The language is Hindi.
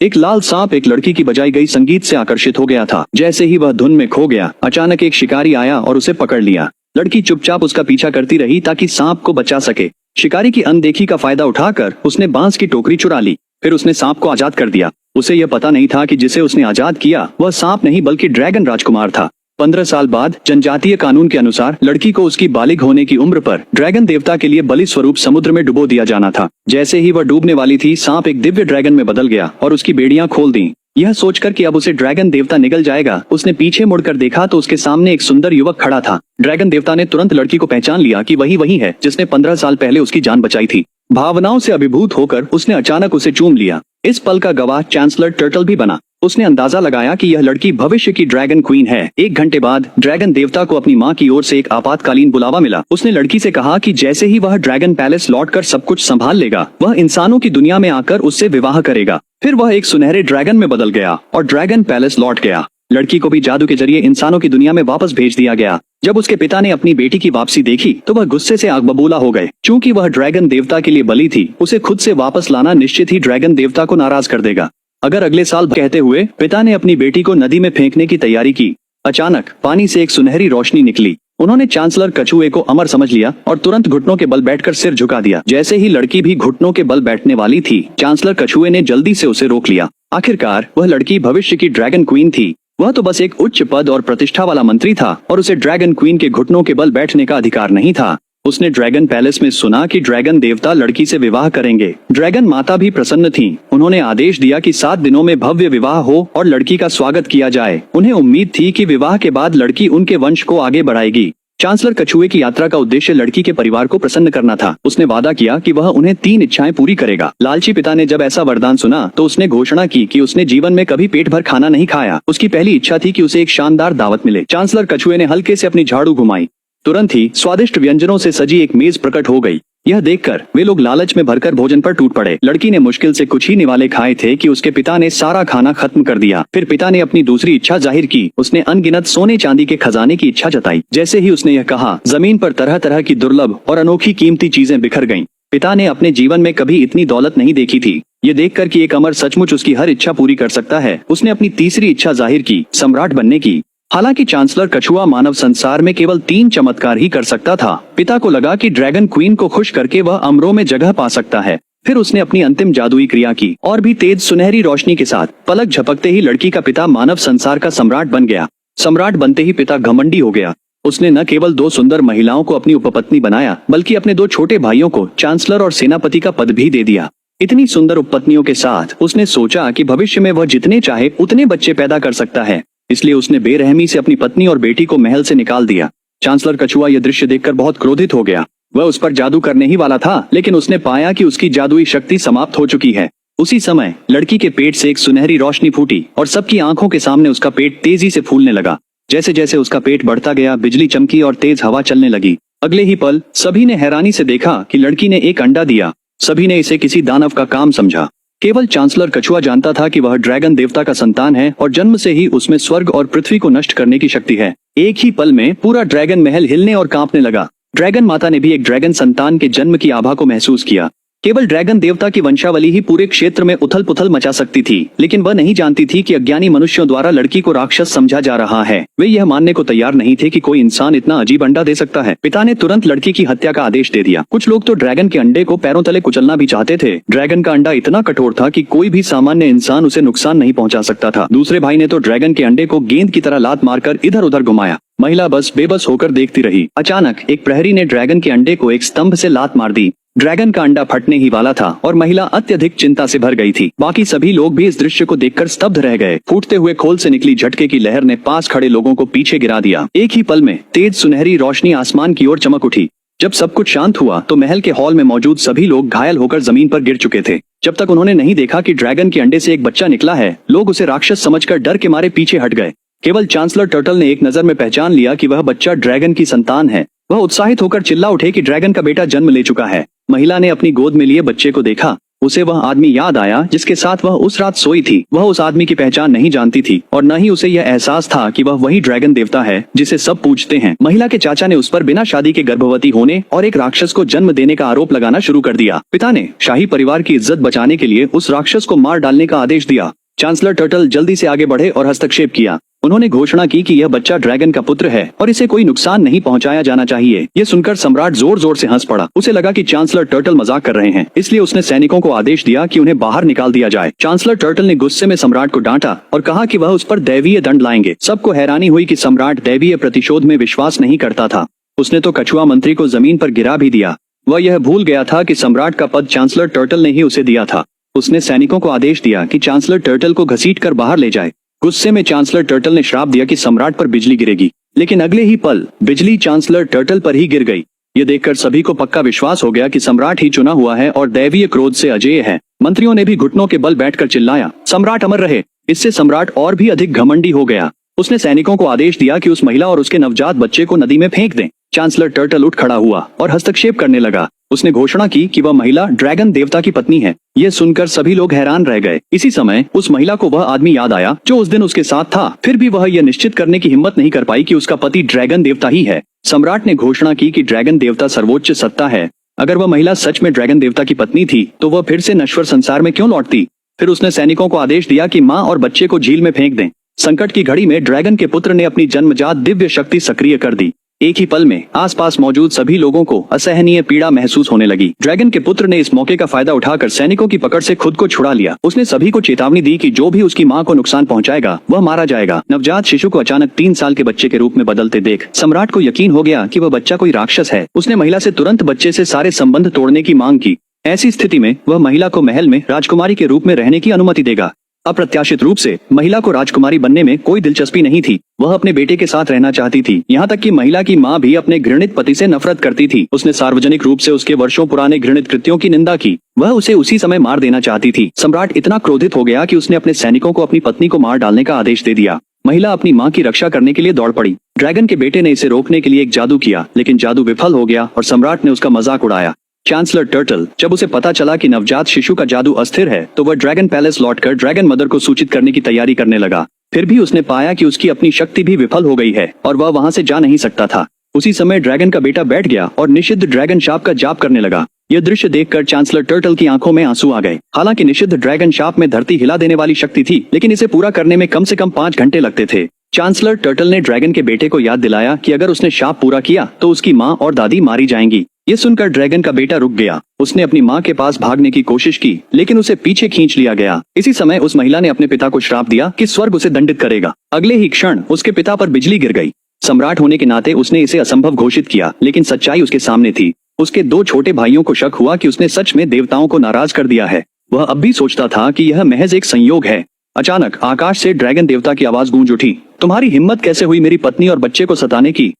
एक लाल सांप एक लड़की की बजाई गई संगीत से आकर्षित हो गया था। जैसे ही वह धुन में खो गया, अचानक एक शिकारी आया और उसे पकड़ लिया। लड़की चुपचाप उसका पीछा करती रही ताकि सांप को बचा सके। शिकारी की अनदेखी का फायदा उठाकर उसने बांस की टोकरी चुरा ली। फिर उसने सांप को आजाद कर दिया। उसे यह पता नहीं था कि जिसे उसने आजाद किया वह सांप नहीं बल्कि ड्रैगन राजकुमार था। 15 साल बाद जनजातीय कानून के अनुसार लड़की को उसकी बालिग होने की उम्र पर ड्रैगन देवता के लिए बलि स्वरूप समुद्र में डुबो दिया जाना था। जैसे ही वह डूबने वाली थी, सांप एक दिव्य ड्रैगन में बदल गया और उसकी बेड़ियां खोल दी। यह सोचकर कि अब उसे ड्रैगन देवता निगल जाएगा, उसने पीछे मुड़कर देखा तो उसके सामने एक सुंदर युवक खड़ा था। ड्रैगन देवता ने तुरंत लड़की को पहचान लिया कि वही है जिसने 15 साल पहले उसकी जान बचाई थी। भावनाओं से अभिभूत होकर उसने अचानक उसे चूम लिया। इस पल का गवाह चांसलर टर्टल भी बना। उसने अंदाजा लगाया कि यह लड़की भविष्य की ड्रैगन क्वीन है। 1 घंटे बाद ड्रैगन देवता को अपनी मां की ओर से एक आपातकालीन बुलावा मिला। उसने लड़की से कहा कि जैसे ही वह ड्रैगन पैलेस लौटकर सब कुछ संभाल लेगा, वह इंसानों की दुनिया में आकर उससे विवाह करेगा। फिर वह एक सुनहरे ड्रैगन में बदल गया और ड्रैगन पैलेस लौट गया। लड़की को भी जादू के जरिए इंसानों की दुनिया में वापस भेज दिया गया। जब उसके पिता ने अपनी बेटी की वापसी देखी तो वह गुस्से से आग बबूला हो गए। चूंकि वह ड्रैगन देवता के लिए बली थी, उसे खुद से वापस लाना निश्चित ही ड्रैगन देवता को नाराज कर देगा। अगर अगले साल कहते हुए पिता ने अपनी बेटी को नदी में फेंकने की तैयारी की। अचानक पानी से एक सुनहरी रोशनी निकली। उन्होंने चांसलर कछुए को अमर समझ लिया और तुरंत घुटनों के बल बैठकर सिर झुका दिया। जैसे ही लड़की भी घुटनों के बल बैठने वाली थी, चांसलर कछुए ने जल्दी से उसे रोक लिया। आखिरकार वह लड़की भविष्य की ड्रैगन क्वीन थी। वह तो बस एक उच्च पद और प्रतिष्ठा वाला मंत्री था और उसे ड्रैगन क्वीन के घुटनों के बल बैठने का अधिकार नहीं था। उसने ड्रैगन पैलेस में सुना कि ड्रैगन देवता लड़की से विवाह करेंगे। ड्रैगन माता भी प्रसन्न थीं। उन्होंने आदेश दिया कि 7 दिनों में भव्य विवाह हो और लड़की का स्वागत किया जाए। उन्हें उम्मीद थी कि विवाह के बाद लड़की उनके वंश को आगे बढ़ाएगी। चांसलर कछुए की यात्रा का उद्देश्य लड़की के परिवार को प्रसन्न करना था। उसने वादा किया कि वह उन्हें 3 इच्छाएं पूरी करेगा। लालची पिता ने जब ऐसा वरदान सुना तो उसने घोषणा की कि उसने जीवन में कभी पेट भर खाना नहीं खाया। उसकी पहली इच्छा थी कि उसे एक शानदार दावत मिले। चांसलर कछुए ने हल्के से अपनी झाड़ू घुमाई। तुरंत ही स्वादिष्ट व्यंजनों से सजी एक मेज प्रकट हो गई। यह देखकर वे लोग लालच में भरकर भोजन पर टूट पड़े। लड़की ने मुश्किल से कुछ ही निवाले खाए थे कि उसके पिता ने सारा खाना खत्म कर दिया। फिर पिता ने अपनी दूसरी इच्छा जाहिर की। उसने अनगिनत सोने चांदी के खजाने की इच्छा जताई। जैसे ही उसने यह कहा, जमीन पर तरह तरह की दुर्लभ और अनोखी कीमती चीजें बिखर गईं। पिता ने अपने जीवन में कभी इतनी दौलत नहीं देखी थी। ये देखकर कि एक अमर सचमुच उसकी हर इच्छा पूरी कर सकता है, उसने अपनी तीसरी इच्छा जाहिर की, सम्राट बनने की। हालांकि चांसलर कछुआ मानव संसार में केवल 3 चमत्कार ही कर सकता था। पिता को लगा कि ड्रैगन क्वीन को खुश करके वह अमरों में जगह पा सकता है। फिर उसने अपनी अंतिम जादुई क्रिया की और भी तेज सुनहरी रोशनी के साथ पलक झपकते ही लड़की का पिता मानव संसार का सम्राट बन गया। सम्राट बनते ही पिता घमंडी हो गया। उसने न केवल 2 सुंदर महिलाओं को अपनी उपपत्नी बनाया, बल्कि अपने 2 छोटे भाइयों को चांसलर और सेनापति का पद भी दे दिया। इतनी सुंदर उपपत्नियों के साथ उसने सोचा कि भविष्य में वह जितने चाहे उतने बच्चे पैदा कर सकता है। इसलिए उसने बेरहमी से अपनी पत्नी और बेटी को महल से निकाल दिया। चांसलर कछुआ यह दृश्य देखकर बहुत क्रोधित हो गया। वह उस पर जादू करने ही वाला था, लेकिन उसने पाया कि उसकी जादुई शक्ति समाप्त हो चुकी है। उसी समय लड़की के पेट से एक सुनहरी रोशनी फूटी और सबकी आंखों के सामने उसका पेट तेजी से फूलने लगा। जैसे जैसे उसका पेट बढ़ता गया, बिजली चमकी और तेज हवा चलने लगी। अगले ही पल सभी ने हैरानी से देखा कि लड़की ने एक अंडा दिया। सभी ने इसे किसी दानव का काम समझा। केवल चांसलर कछुआ जानता था कि वह ड्रैगन देवता का संतान है और जन्म से ही उसमें स्वर्ग और पृथ्वी को नष्ट करने की शक्ति है। एक ही पल में पूरा ड्रैगन महल हिलने और कांपने लगा। ड्रैगन माता ने भी एक ड्रैगन संतान के जन्म की आभा को महसूस किया। केवल ड्रैगन देवता की वंशावली ही पूरे क्षेत्र में उथल पुथल मचा सकती थी, लेकिन वह नहीं जानती थी कि अज्ञानी मनुष्यों द्वारा लड़की को राक्षस समझा जा रहा है। वे यह मानने को तैयार नहीं थे कि कोई इंसान इतना अजीब अंडा दे सकता है। पिता ने तुरंत लड़की की हत्या का आदेश दे दिया। कुछ लोग तो ड्रैगन के अंडे को पैरों तले कुचलना भी चाहते थे। ड्रैगन का अंडा इतना कठोर था कि कोई भी सामान्य इंसान उसे नुकसान नहीं पहुंचा सकता था। दूसरे भाई ने तो ड्रैगन के अंडे को गेंद की तरह लात मारकर इधर उधर घुमाया। महिला बस बेबस होकर देखती रही। अचानक एक प्रहरी ने ड्रैगन के अंडे को एक स्तंभ से लात मार दी। ड्रैगन का अंडा फटने ही वाला था और महिला अत्यधिक चिंता से भर गई थी। बाकी सभी लोग भी इस दृश्य को देखकर स्तब्ध रह गए। फूटते हुए खोल से निकली झटके की लहर ने पास खड़े लोगों को पीछे गिरा दिया। एक ही पल में तेज सुनहरी रोशनी आसमान की ओर चमक उठी। जब सब कुछ शांत हुआ तो महल के हॉल में मौजूद सभी लोग घायल होकर जमीन पर गिर चुके थे। जब तक उन्होंने नहीं देखा कि ड्रैगन के अंडे से एक बच्चा निकला है, लोग उसे राक्षस समझकर डर के मारे पीछे हट गए। केवल चांसलर टर्टल ने एक नजर में पहचान लिया कि वह बच्चा ड्रैगन की संतान है। वह उत्साहित होकर चिल्ला उठे कि ड्रैगन का बेटा जन्म ले चुका है। महिला ने अपनी गोद में लिए बच्चे को देखा। उसे वह आदमी याद आया जिसके साथ वह उस रात सोई थी। वह उस आदमी की पहचान नहीं जानती थी और न ही उसे यह एहसास था कि वह वही ड्रैगन देवता है जिसे सब पूजते हैं। महिला के चाचा ने उस पर बिना शादी के गर्भवती होने और एक राक्षस को जन्म देने का आरोप लगाना शुरू कर दिया। पिता ने शाही परिवार की इज्जत बचाने के लिए उस राक्षस को मार डालने का आदेश दिया। चांसलर टर्टल जल्दी से आगे बढ़े और हस्तक्षेप किया। उन्होंने घोषणा की कि यह बच्चा ड्रैगन का पुत्र है और इसे कोई नुकसान नहीं पहुंचाया जाना चाहिए। ये सुनकर सम्राट जोर जोर से हंस पड़ा। उसे लगा कि चांसलर टर्टल मजाक कर रहे हैं, इसलिए उसने सैनिकों को आदेश दिया कि उन्हें बाहर निकाल दिया जाए। चांसलर टर्टल ने गुस्से में सम्राट को डांटा और कहा कि वह उस पर दैवीय दंड लाएंगे। सबको हैरानी हुई कि सम्राट दैवीय प्रतिशोध में विश्वास नहीं करता था। उसने तो कछुआ मंत्री को जमीन पर गिरा भी दिया। वह यह भूल गया था कि सम्राट का पद चांसलर टर्टल ने ही उसे दिया था। उसने सैनिकों को आदेश दिया कि चांसलर टर्टल को घसीटकर बाहर ले जाए। गुस्से में चांसलर टर्टल ने श्राप दिया कि सम्राट पर बिजली गिरेगी, लेकिन अगले ही पल बिजली चांसलर टर्टल पर ही गिर गई। ये देखकर सभी को पक्का विश्वास हो गया कि सम्राट ही चुना हुआ है और दैवीय क्रोध से अजेय है। मंत्रियों ने भी घुटनों के बल बैठकर चिल्लाया, सम्राट अमर रहे। इससे सम्राट और भी अधिक घमंडी हो गया। उसने सैनिकों को आदेश दिया कि उस महिला और उसके नवजात बच्चे को नदी में फेंक दें। चांसलर टर्टल उठ खड़ा हुआ और हस्तक्षेप करने लगा। उसने घोषणा की कि वह महिला ड्रैगन देवता की पत्नी है। यह सुनकर सभी लोग हैरान रह गए। इसी समय उस महिला को वह आदमी याद आया जो उस दिन उसके साथ था। फिर भी वह यह निश्चित करने की हिम्मत नहीं कर पाई कि उसका पति ड्रैगन देवता ही है। सम्राट ने घोषणा की कि ड्रैगन देवता सर्वोच्च सत्ता है। अगर वह महिला सच में ड्रैगन देवता की पत्नी थी तो वह फिर से नश्वर संसार में क्यों लौटती। फिर उसने सैनिकों को आदेश दिया कि माँ और बच्चे को झील में फेंक दें। संकट की घड़ी में ड्रैगन के पुत्र ने अपनी जन्मजात दिव्य शक्ति सक्रिय कर दी। एक ही पल में आसपास मौजूद सभी लोगों को असहनीय पीड़ा महसूस होने लगी। ड्रैगन के पुत्र ने इस मौके का फायदा उठाकर सैनिकों की पकड़ से खुद को छुड़ा लिया। उसने सभी को चेतावनी दी कि जो भी उसकी मां को नुकसान पहुंचाएगा वह मारा जाएगा। नवजात शिशु को अचानक 3 साल के बच्चे के रूप में बदलते देख सम्राट को यकीन हो गया कि वह बच्चा कोई राक्षस है। उसने महिला से तुरंत बच्चे से सारे संबंध तोड़ने की मांग की। ऐसी स्थिति में वह महिला को महल में राजकुमारी के रूप में रहने की अनुमति देगा। अप्रत्याशित रूप से महिला को राजकुमारी बनने में कोई दिलचस्पी नहीं थी। वह अपने बेटे के साथ रहना चाहती थी। यहाँ तक कि महिला की माँ भी अपने घृणित पति से नफरत करती थी। उसने सार्वजनिक रूप से उसके वर्षों पुराने घृणित कृत्यों की निंदा की। वह उसे उसी समय मार देना चाहती थी। सम्राट इतना क्रोधित हो गया कि उसने अपने सैनिकों को अपनी पत्नी को मार डालने का आदेश दे दिया। महिला अपनी माँ की रक्षा करने के लिए दौड़ पड़ी। ड्रैगन के बेटे ने इसे रोकने के लिए एक जादू किया, लेकिन जादू विफल हो गया और सम्राट ने उसका मजाक उड़ाया। चांसलर टर्टल जब उसे पता चला कि नवजात शिशु का जादू अस्थिर है तो वह ड्रैगन पैलेस लौटकर ड्रैगन मदर को सूचित करने की तैयारी करने लगा। फिर भी उसने पाया कि उसकी अपनी शक्ति भी विफल हो गई है और वह वहां से जा नहीं सकता था। उसी समय ड्रैगन का बेटा बैठ गया और निषिद्ध ड्रैगन शाप का जाप करने लगा। यह दृश्य देखकर चांसलर टर्टल की आंखों में आंसू आ गए। हालांकि निषिद्ध ड्रैगन शाप में धरती हिला देने वाली शक्ति थी, लेकिन इसे पूरा करने में कम से कम 5 घंटे लगते थे। चांसलर टर्टल ने ड्रैगन के बेटे को याद दिलाया कि अगर उसने शाप पूरा किया तो उसकी माँ और दादी मारी जाएंगी। ये सुनकर ड्रैगन का बेटा रुक गया। उसने अपनी माँ के पास भागने की कोशिश की, लेकिन उसे पीछे खींच लिया गया। इसी समय उस महिला ने अपने पिता को श्राप दिया कि स्वर्ग उसे दंडित करेगा। अगले ही क्षण उसके पिता पर बिजली गिर गई। सम्राट होने के नाते उसने इसे असंभव घोषित किया, लेकिन सच्चाई उसके सामने थी। उसके 2 छोटे भाइयों को शक हुआ कि उसने सच में देवताओं को नाराज कर दिया है। वह अब भी सोचता था कि यह महज एक संयोग है। अचानक आकाश से ड्रैगन देवता की आवाज गूंज उठी, तुम्हारी हिम्मत कैसे हुई मेरी पत्नी और बच्चे को सताने की।